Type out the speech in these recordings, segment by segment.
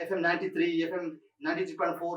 FM 93, FM 93.4,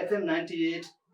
FM 98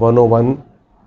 101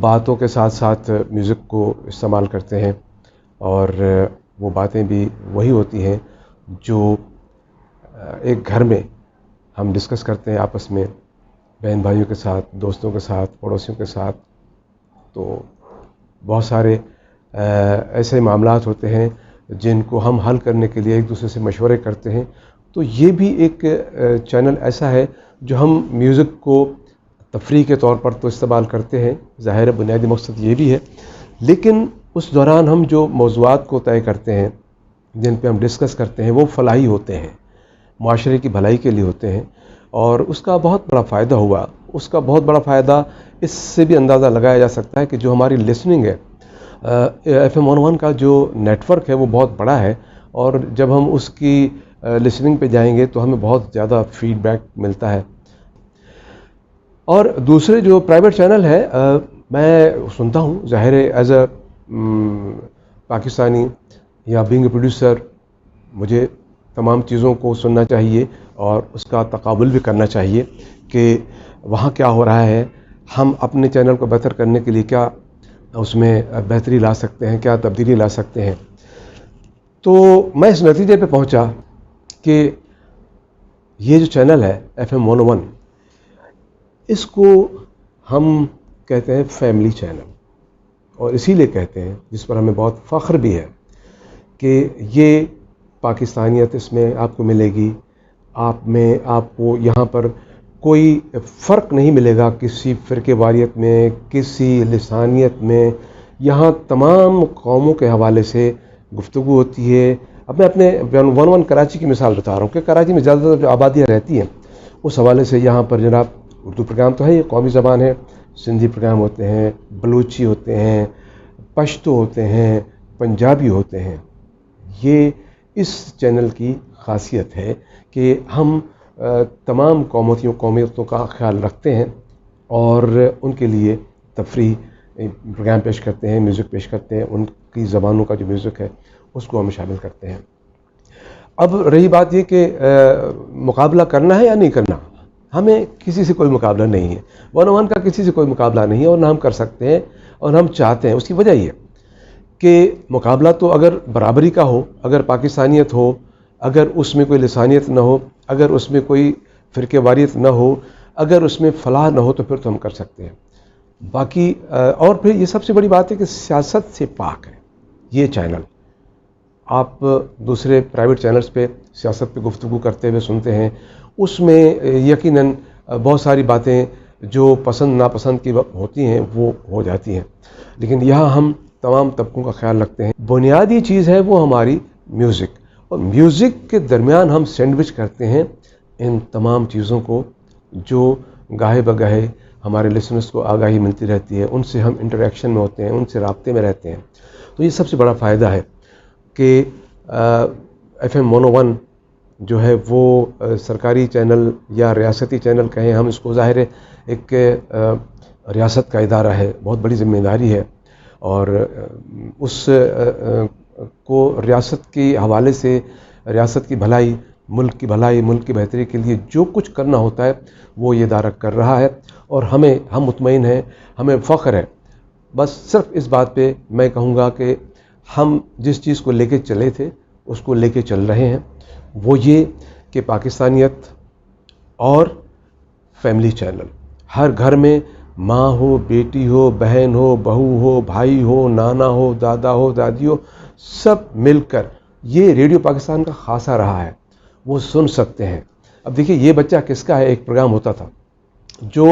باتوں کے ساتھ ساتھ میوزک کو استعمال کرتے ہیں، اور وہ باتیں بھی وہی ہوتی ہیں جو ایک گھر میں ہم ڈسکس کرتے ہیں آپس میں، بہن بھائیوں کے ساتھ، دوستوں کے ساتھ، پڑوسیوں کے ساتھ. تو بہت سارے ایسے معاملات ہوتے ہیں جن کو ہم حل کرنے کے لیے ایک دوسرے سے مشورے کرتے ہیں. تو یہ بھی ایک چینل ایسا ہے جو ہم میوزک کو تفریح کے طور پر تو استعمال کرتے ہیں، ظاہر بنیادی مقصد یہ بھی ہے، لیکن اس دوران ہم جو موضوعات کو طے کرتے ہیں، جن پہ ہم ڈسکس کرتے ہیں، وہ فلاحی ہوتے ہیں، معاشرے کی بھلائی کے لیے ہوتے ہیں. اور اس کا بہت بڑا فائدہ ہوا. اس کا بہت بڑا فائدہ اس سے بھی اندازہ لگایا جا سکتا ہے کہ جو ہماری لسننگ ہے، FM 101 کا جو نیٹ ورک ہے وہ بہت بڑا ہے، اور جب ہم اس کی لسننگ پہ جائیں گے تو ہمیں بہت زیادہ فیڈ بیک ملتا ہے. اور دوسرے جو پرائیویٹ چینل ہے میں سنتا ہوں، ظاہر ہے ایز اے پاکستانی یا بینگ اے پروڈیوسر مجھے تمام چیزوں کو سننا چاہیے اور اس کا تقابل بھی کرنا چاہیے کہ وہاں کیا ہو رہا ہے، ہم اپنے چینل کو بہتر کرنے کے لیے کیا اس میں بہتری لا سکتے ہیں، کیا تبدیلی لا سکتے ہیں. تو میں اس نتیجے پہ پہنچا کہ یہ جو چینل ہے FM 101، اس کو ہم کہتے ہیں فیملی چینل، اور اسی لیے کہتے ہیں، جس پر ہمیں بہت فخر بھی ہے کہ یہ پاکستانیت اس میں آپ کو ملے گی. آپ کو یہاں پر کوئی فرق نہیں ملے گا کسی فرقے واریت میں، کسی لسانیت میں. یہاں تمام قوموں کے حوالے سے گفتگو ہوتی ہے. اب میں اپنے 101 کراچی کی مثال بتا رہا ہوں کہ کراچی میں زیادہ تر جو آبادیاں رہتی ہیں، اس حوالے سے یہاں پر جناب اردو پروگرام تو ہے، یہ قومی زبان ہے، سندھی پروگرام ہوتے ہیں، بلوچی ہوتے ہیں، پشتو ہوتے ہیں، پنجابی ہوتے ہیں. یہ اس چینل کی خاصیت ہے کہ ہم تمام قومیتوں کا خیال رکھتے ہیں اور ان کے لیے تفریح پروگرام پیش کرتے ہیں، میوزک پیش کرتے ہیں. ان کی زبانوں کا جو میوزک ہے اس کو ہم شامل کرتے ہیں. اب رہی بات یہ کہ مقابلہ کرنا ہے یا نہیں کرنا، ہمیں کسی سے کوئی مقابلہ نہیں ہے. 101 کا کسی سے کوئی مقابلہ نہیں ہے، اور نہ ہم کر سکتے ہیں اور ہم چاہتے ہیں. اس کی وجہ یہ کہ مقابلہ تو اگر برابری کا ہو، اگر پاکستانیت ہو، اگر اس میں کوئی لسانیت نہ ہو، اگر اس میں کوئی فرقے واریت نہ ہو، اگر اس میں فلاح نہ ہو، تو پھر تو ہم کر سکتے ہیں. باقی اور پھر یہ سب سے بڑی بات ہے کہ سیاست سے پاک ہے یہ چینل. آپ دوسرے پرائیویٹ چینلز پہ سیاست پہ گفتگو کرتے ہوئے سنتے ہیں، اس میں یقیناً بہت ساری باتیں جو پسند ناپسند کی ہوتی ہیں وہ ہو جاتی ہیں، لیکن یہاں ہم تمام طبقوں کا خیال رکھتے ہیں. بنیادی چیز ہے وہ ہماری میوزک، اور میوزک کے درمیان ہم سینڈوچ کرتے ہیں ان تمام چیزوں کو جو گاہے بگاہے ہمارے لسنرز کو آگاہی ملتی رہتی ہے، ان سے ہم انٹریکشن میں ہوتے ہیں، ان سے رابطے میں رہتے ہیں. تو یہ سب سے بڑا فائدہ ہے کہ FM 101 جو ہے وہ سرکاری چینل یا ریاستی چینل کہیں ہم اس کو، ظاہر ہے ایک ریاست کا ادارہ ہے، بہت بڑی ذمہ داری ہے، اور اس کو ریاست کے حوالے سے ریاست کی بھلائی، ملک کی بھلائی، ملک کی بہتری کے لیے جو کچھ کرنا ہوتا ہے وہ یہ ادارہ کر رہا ہے. اور ہم مطمئن ہیں، ہمیں فخر ہے. بس صرف اس بات پہ میں کہوں گا کہ ہم جس چیز کو لے کے چلے تھے اس کو لے کے چل رہے ہیں، وہ یہ کہ پاکستانیت اور فیملی چینل. ہر گھر میں ماں ہو، بیٹی ہو، بہن ہو، بہو ہو، بھائی ہو، نانا ہو، دادا ہو، دادی ہو، سب مل کر یہ ریڈیو پاکستان کا خاصہ رہا ہے، وہ سن سکتے ہیں. اب دیکھیے یہ بچہ کس کا ہے، ایک پروگرام ہوتا تھا جو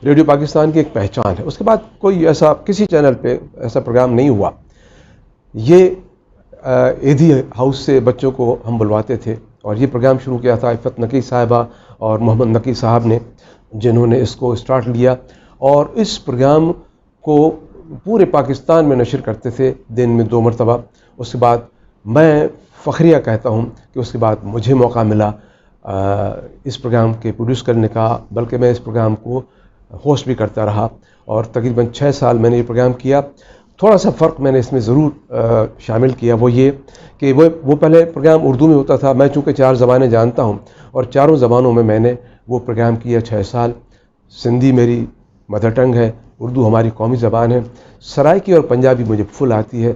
ریڈیو پاکستان کی ایک پہچان ہے. اس کے بعد کوئی ایسا کسی چینل پہ ایسا پروگرام نہیں ہوا. یہ ایدھی ہاؤس سے بچوں کو ہم بلواتے تھے، اور یہ پروگرام شروع کیا تھا عفت نقی صاحبہ اور محمد نقی صاحب نے، جنہوں نے اس کو اسٹارٹ لیا، اور اس پروگرام کو پورے پاکستان میں نشر کرتے تھے دن میں 2 مرتبہ. اس کے بعد میں فخریہ کہتا ہوں کہ اس کے بعد مجھے موقع ملا اس پروگرام کے پروڈیوس کرنے کا، بلکہ میں اس پروگرام کو ہوسٹ بھی کرتا رہا، اور تقریباً 6 سال میں نے یہ پروگرام کیا. تھوڑا سا فرق میں نے اس میں ضرور شامل کیا، وہ یہ کہ وہ پہلے پروگرام اردو میں ہوتا تھا. میں چونکہ 4 زبانیں جانتا ہوں، اور 4 زبانوں میں میں نے وہ پروگرام کیا 6 سال. سندھی میری مدر ٹنگ ہے، اردو ہماری قومی زبان ہے. سرائکی اور پنجابی مجھے فل آتی ہے،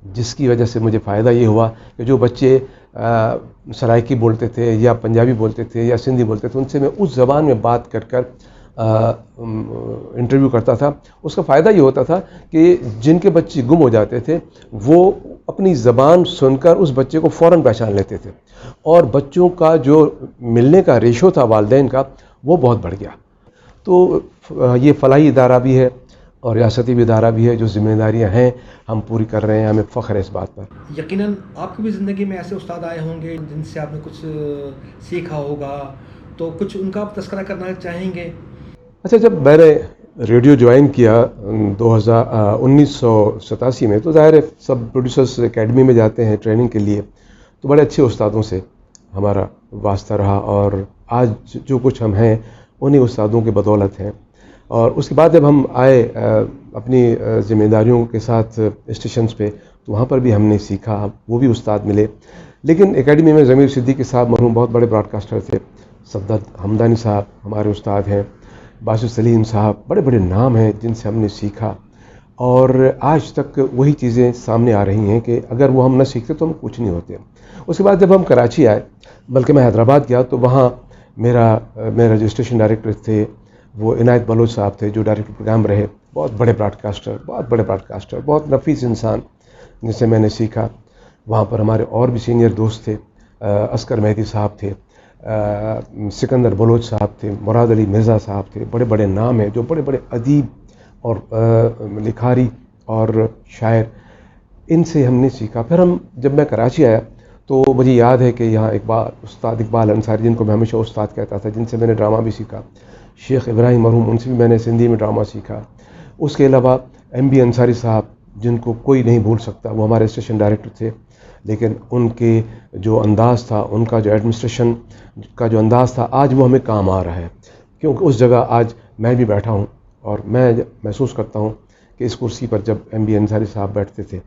جس کی وجہ سے مجھے فائدہ یہ ہوا کہ جو بچے سرائکی بولتے تھے یا پنجابی بولتے تھے یا سندھی بولتے تھے، ان سے میں اس زبان میں بات کر انٹرویو کرتا تھا. اس کا فائدہ یہ ہوتا تھا کہ جن کے بچے گم ہو جاتے تھے وہ اپنی زبان سن کر اس بچے کو فوراً پہچان لیتے تھے، اور بچوں کا جو ملنے کا ریشو تھا والدین کا وہ بہت بڑھ گیا. تو یہ فلاحی ادارہ بھی ہے اور ریاستی بھی ادارہ بھی ہے، جو ذمہ داریاں ہیں ہم پوری کر رہے ہیں، ہمیں فخر ہے اس بات پر. یقیناً آپ کی بھی زندگی میں ایسے استاد آئے ہوں گے جن سے آپ نے کچھ سیکھا ہوگا، تو کچھ ان کا آپ تذکرہ کرنا چاہیں گے؟ اچھا، جب میں نے ریڈیو جوائن کیا 1987 میں، تو ظاہر ہے سب پروڈیوسرز اکیڈمی میں جاتے ہیں ٹریننگ کے لیے، تو بڑے اچھے استادوں سے ہمارا واسطہ رہا، اور آج جو کچھ ہم ہیں انہیں استادوں کی بدولت ہیں. اور اس کے بعد جب ہم آئے اپنی ذمہ داریوں کے ساتھ اسٹیشنز پہ، تو وہاں پر بھی ہم نے سیکھا، وہ بھی استاد ملے. لیکن اکیڈمی میں ضمیر صدیقی صاحب مرحوم بہت بڑے براڈ کاسٹر تھے، صفدر حمدانی صاحب ہمارے استاد ہیں، باسط سلیم صاحب، بڑے بڑے نام ہیں جن سے ہم نے سیکھا. اور آج تک وہی چیزیں سامنے آ رہی ہیں کہ اگر وہ ہم نہ سیکھتے تو ہم کچھ نہیں ہوتے. اس کے بعد جب ہم کراچی آئے، بلکہ میں حیدرآباد گیا، تو وہاں میرا جو اسٹیشن ڈائریکٹر تھے وہ عنایت بلوچ صاحب تھے، جو ڈائریکٹر پروگرام رہے، بہت بڑے براڈ کاسٹر، بہت نفیس انسان جن سے میں نے سیکھا. وہاں پر ہمارے اور بھی سینئر دوست تھے، عسکر مہدی صاحب تھے، سکندر بلوچ صاحب تھے، مراد علی مرزا صاحب تھے، بڑے بڑے نام ہیں جو بڑے بڑے ادیب اور لکھاری اور شاعر، ان سے ہم نے سیکھا. پھر جب میں کراچی آیا تو مجھے یاد ہے کہ یہاں استاد اقبال انصاری، جن کو میں ہمیشہ استاد کہتا تھا، جن سے میں نے ڈرامہ بھی سیکھا، شیخ ابراہیم مرحوم، ان سے بھی میں نے سندھی میں ڈرامہ سیکھا. اس کے علاوہ ایم بی انصاری صاحب، جن کو کوئی نہیں بھول سکتا، وہ ہمارے اسٹیشن ڈائریکٹر تھے، لیکن ان کے جو انداز تھا، ان کا جو ایڈمنسٹریشن کا جو انداز تھا، آج وہ ہمیں کام آ رہا ہے. کیونکہ اس جگہ آج میں بھی بیٹھا ہوں، اور میں محسوس کرتا ہوں کہ اس کرسی پر جب ایم بی انصاری صاحب بیٹھتے تھے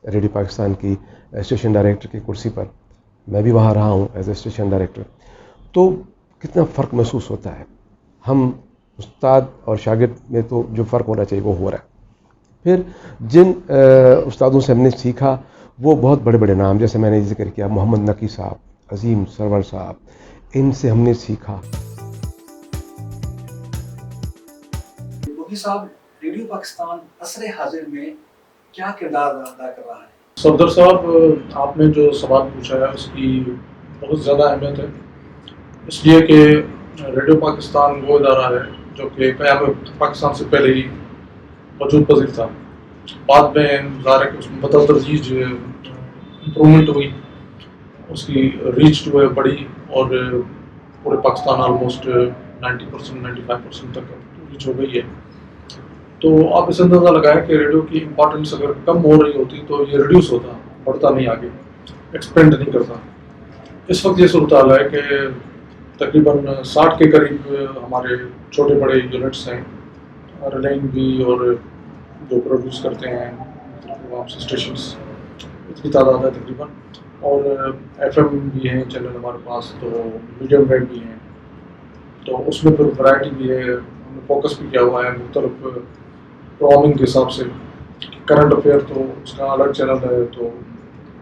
ریڈیو پاکستان کی اسٹیشن ڈائریکٹر کی کرسی پر، میں بھی وہاں رہا ہوں ایز اے اسٹیشن ڈائریکٹر، تو کتنا فرق محسوس ہوتا ہے. ہم استاد اور شاگرد میں تو جو فرق ہونا چاہیے وہ ہو رہا ہے. پھر جن استادوں سے ہم نے سیکھا وہ بہت بڑے بڑے نام، جیسے میں نے ذکر کیا محمد نقی صاحب، عظیم سرور صاحب، ان سے ہم نے سیکھا. مفتی صاحب، ریڈیو پاکستان عصر حاضر میں کیا کردار ادا کر رہا ہے؟ صفدر صاحب، آپ نے جو سوال پوچھا ہے اس کی بہت زیادہ اہمیت ہے، اس لیے کہ ریڈیو پاکستان وہ ادارہ ہے جو کہ قیام پاکستان سے پہلے ہی وجود پذیر تھا. بعد میں ظاہر ہے کہ اس میں بتدریج جو ہے امپرومنٹ ہوئی، اس کی ریچ جو ہے بڑی، اور پورے پاکستان آلموسٹ 90% 95% تک ریچ ہو گئی ہے. تو آپ اس اندازہ لگائیں کہ ریڈیو کی امپورٹنس اگر کم ہو رہی ہوتی تو یہ ریڈیوس ہوتا، بڑھتا نہیں، آگے ایکسپینڈ نہیں کرتا. اس وقت یہ صورتحال ہے کہ تقریباً 60 کے قریب ہمارے چھوٹے بڑے یونٹس ہیں، ریلائنگ بھی، اور جو پروڈیوس کرتے ہیں عوام سے اسٹیشنس، اتنی تعداد ہے تقریباً. اور ایف ایم بھی ہیں چینل ہمارے پاس، تو میڈیم ویو بھی ہیں. تو اس میں پھر ورائٹی بھی ہے، ہم نے فوکس بھی کیا ہوا ہے مختلف پروگرامنگ کے حساب سے. کرنٹ افیئر تو اس کا الگ چینل ہے، تو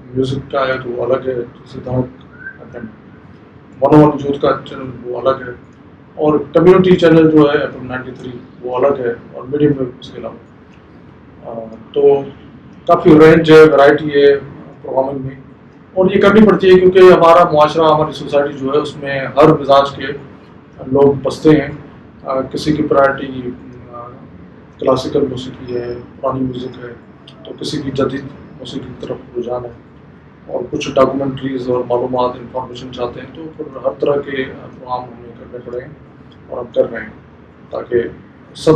میوزک کا ہے تو وہ الگ ہے، جیسے دھنک 101 یوتھ کا چینل وہ الگ ہے، اور کمیونٹی چینل جو ہے ایف ایم 93 وہ الگ ہے، اور میڈیم ویو اس کے علاوہ. تو کافی رینج ہے، ورائٹی ہے پروگرامنگ میں، اور یہ کرنی پڑتی ہے کیونکہ ہمارا معاشرہ، ہماری سوسائٹی جو ہے اس میں ہر مزاج کے لوگ بستے ہیں. کسی کی پرائرٹی کلاسیکل موسیقی ہے، پرانی میوزک ہے، تو کسی کی جدید موسیقی کی طرف رجحان ہے، اور کچھ ڈاکومنٹریز اور معلومات انفارمیشن چاہتے ہیں. تو پھر ہر طرح کے پروگرام ہمیں کرنے پڑے ہیں، اور ہم کر رہے ہیں تاکہ سب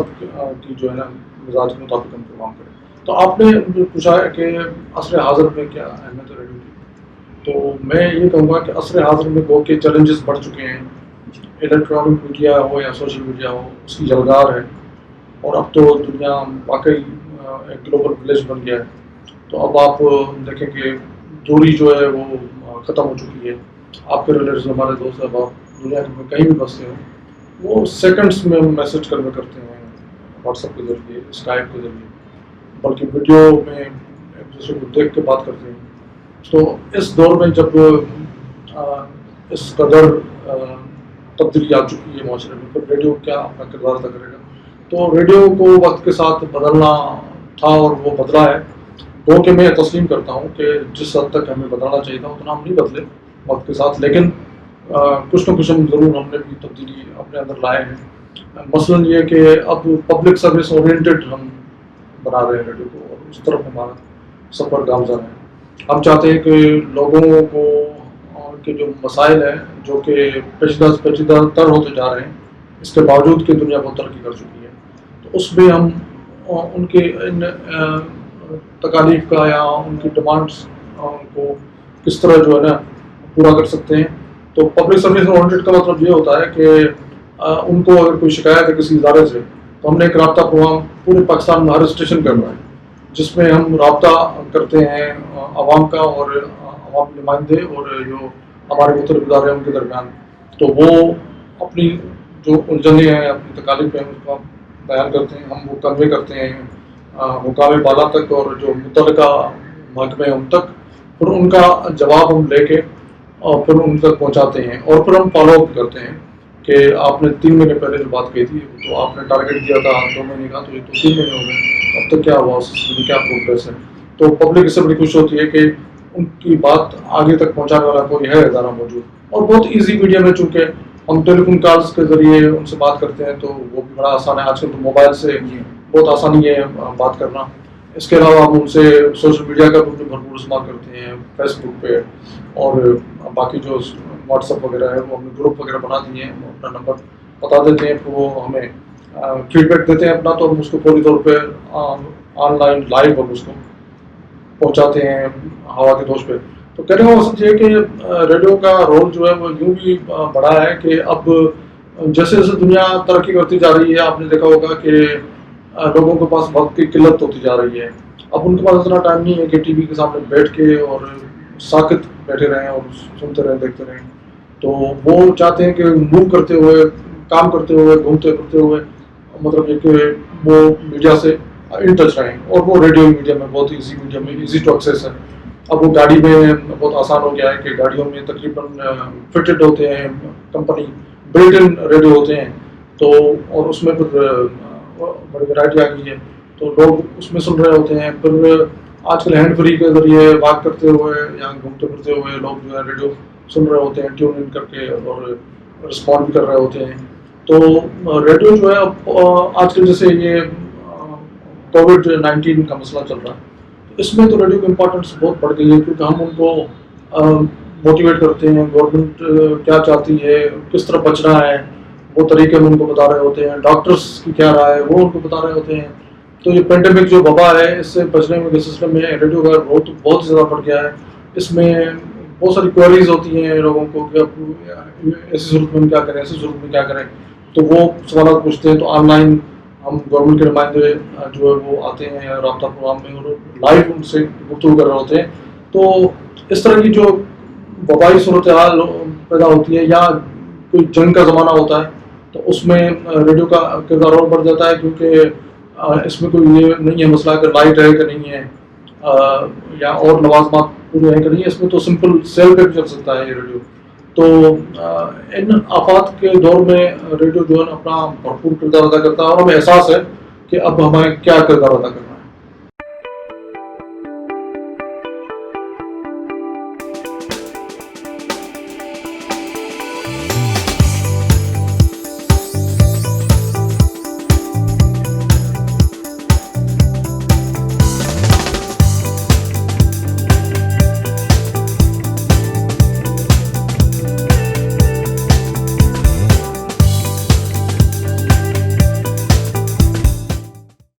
کی جو ہے نا مزاج کے مطابق ہم پروگرام کریں. تو آپ نے پوچھا ہے کہ عصر حاضر میں کیا اہمیت ہے ریڈیو کی، تو میں یہ کہوں گا کہ عصر حاضر میں گو کے چیلنجز بڑھ چکے ہیں. الیکٹرانک میڈیا ہو یا سوشل میڈیا ہو، اس کی یلغار ہے، اور اب تو دنیا واقعی ایک گلوبل ولیج بن گیا ہے. تو اب آپ دیکھیں کہ دوری جو ہے وہ ختم ہو چکی ہے. آپ کے ریلیٹیوز، ہمارے دوست احباب دنیا میں کہیں بھی بستے ہوں، وہ سیکنڈس میں میسج کنوے کرتے ہیں، واٹس ایپ کے ذریعے، اسکائپ کے ذریعے، بلکہ ویڈیو میں ایک دوسرے کو دیکھ کے بات کرتے ہیں. تو اس دور میں جب اس قدر تبدیلی آ چکی ہے معاشرے میں، پھر ریڈیو کیا اپنا کردار ادا کرے گا؟ تو ریڈیو کو وقت کے ساتھ بدلنا تھا اور وہ بدلا ہے. وہ کہ میں تسلیم کرتا ہوں کہ جس حد تک ہمیں بدلنا چاہیے تھا اتنا ہم نہیں بدلے وقت کے ساتھ، لیکن کچھ نہ کچھ ہم ضرور ہم نے بھی تبدیلی اپنے اندر لائے ہیں. مثلاً یہ کہ اب پبلک سروس اورینٹیڈ ہم بنا رہے ہیں ریڈیو کو، اور اس طرف ہمارا سفر گامزن ہے. ہم چاہتے ہیں کہ لوگوں کو کے جو مسائل ہیں جو کہ پیچیدہ تر ہوتے جا رہے ہیں، اس کے باوجود کہ دنیا بہت ترقی کر چکی ہے، تو اس میں ہم ان کے ان تکالیف کا یا ان کی ڈیمانڈس کو کس طرح جو ہے نا پورا کر سکتے ہیں. تو پبلک سروس اورینٹیڈ کا مطلب یہ ہوتا ہے کہ ان کو اگر کوئی شکایت ہے کسی ادارے سے، تو ہم نے ایک رابطہ پروگرام پورے پاکستان میں ہر اسٹیشن کرنا ہے، جس میں ہم رابطہ کرتے ہیں عوام کا اور عوام نمائندے اور جو ہمارے مختلف ادارے ہیں ان کے درمیان. تو وہ اپنی جو الجھنیں ہیں، اپنی تکالیف ہیں، اس کا بیان کرتے ہیں، ہم وہ کنوے کرتے ہیں حکام بالا تک اور جو متعلقہ محکمے ہیں ان تک. پھر ان کا جواب ہم لے کے اور پھر ان تک پہنچاتے ہیں، اور پھر ہم فالو اپ کرتے ہیں کہ آپ نے 3 مہینے پہلے جو بات کہی تھی تو آپ نے ٹارگیٹ دیا تھا 2 مہینے کا، تو یہ تو 3 مہینے ہو گئے، اب تک کیا ہوا، اس میں کیا پروگریس ہے. تو پبلک اس سے بڑی خوش ہوتی ہے کہ ان کی بات آگے تک پہنچانے والا کوئی ہے ادارہ موجود. اور بہت ایزی میڈیم ہے، چونکہ ہم ٹیلی فون کالز کے ذریعے ان سے بات کرتے ہیں تو وہ بھی بڑا آسان ہے. آج کل تو موبائل سے بہت آسانی ہے بات کرنا. اس کے علاوہ ہم ان سے سوشل میڈیا کا بھی بھرپور استعمال کرتے ہیں، فیس بک پہ اور باقی جو واٹس ایپ وغیرہ ہے وہ ہم نے گروپ وغیرہ بنا دیے ہیں. اپنا نمبر بتا دیتے ہیں، پھر وہ ہمیں فیڈ بیک دیتے ہیں اپنا، تو ہم اس کو پوری طور پہ آن لائن لائیو ہم اس کو پہنچاتے ہیں ہوا کے دوش پہ. تو کہنے کا مقصد یہ کہ ریڈیو کا رول جو ہے وہ یوں بھی بڑا ہے کہ اب جیسے جیسے دنیا ترقی کرتی جا رہی ہے، آپ نے دیکھا ہوگا کہ لوگوں کے پاس وقت کی قلت ہوتی جا رہی ہے. اب ان کے پاس اتنا ٹائم نہیں ہے کہ ٹی وی کے سامنے بیٹھ کے اور ساکت بیٹھے رہیں اور سنتے رہیں، دیکھتے رہیں. تو وہ چاہتے ہیں کہ موو کرتے ہوئے، کام کرتے ہوئے، گھومتے پھرتے ہوئے، مطلب یہ کہ وہ میڈیا سے ان ٹچ رہیں. اور وہ ریڈیو میڈیا میں بہت ایزی میڈیم میں ایزی ٹو ایکسیس ہے. اب وہ گاڑی میں بہت آسان ہو گیا ہے کہ گاڑیوں میں تقریباً فٹڈ ہوتے ہیں، کمپنی بلٹ ان ریڈیو ہوتے ہیں. تو اور اس میں پھر بڑی ورائٹی آ گئی ہے، تو لوگ اس میں سن رہے ہوتے ہیں. پھر آج کل ہینڈ فری کے ذریعے بات کرتے ہوئے یا گھومتے پھرتے ہوئے لوگ جو ہے ریڈیو سن رہے ہوتے ہیں ٹیون ان کر کے، اور رسپونڈ بھی کر رہے ہوتے ہیں. تو ریڈیو جو ہے آج کل جیسے یہ کووڈ-19 کا مسئلہ چل رہا ہے، اس میں تو ریڈیو کی امپورٹنس بہت بڑھ گئی ہے، کیونکہ ہم ان کو موٹیویٹ کرتے ہیں. گورنمنٹ کیا چاہتی ہے، کس طرح بچنا ہے، وہ طریقے ہم ان کو بتا رہے ہوتے ہیں. ڈاکٹرس کی کیا رائے ہے وہ ان کو بتا رہے ہوتے ہیں. تو یہ پینڈیمک جو وبا ہے، اس سے بچنے کے سلسلے میں ریڈیو کا رول تو بہت زیادہ بڑھ گیا ہے. اس میں بہت ساری کوئریز ہوتی ہیں لوگوں کو کہ اب ایسی صورت میں ہم کیا کریں، ایسی صورت میں کیا کریں. تو وہ سوالات پوچھتے ہیں. تو آن لائن ہم گورنمنٹ کے نمائندے جو ہے وہ آتے ہیں رابطہ پروگرام میں اور لائیو ان سے گفتگو کر رہے ہوتے ہیں. تو اس طرح کی جو وبائی صورتحال پیدا ہوتی ہے یا کوئی جنگ کا زمانہ ہوتا ہے، تو اس میں ریڈیو کا کردار اور بڑھ جاتا ہے، کیونکہ اس میں کوئی یہ نہیں ہے مسئلہ کہ لائٹ ہے کہ نہیں ہے یا اور لوازمات پورے ہیں کہ نہیں ہے. اس میں تو سمپل سیل پہ بھی چل سکتا ہے یہ ریڈیو. تو ان آفات کے دور میں ریڈیو جو ہے اپنا بھرپور کردار ادا کرتا ہے، اور ہمیں احساس ہے کہ اب ہمیں کیا کردار ادا کرنا ہے.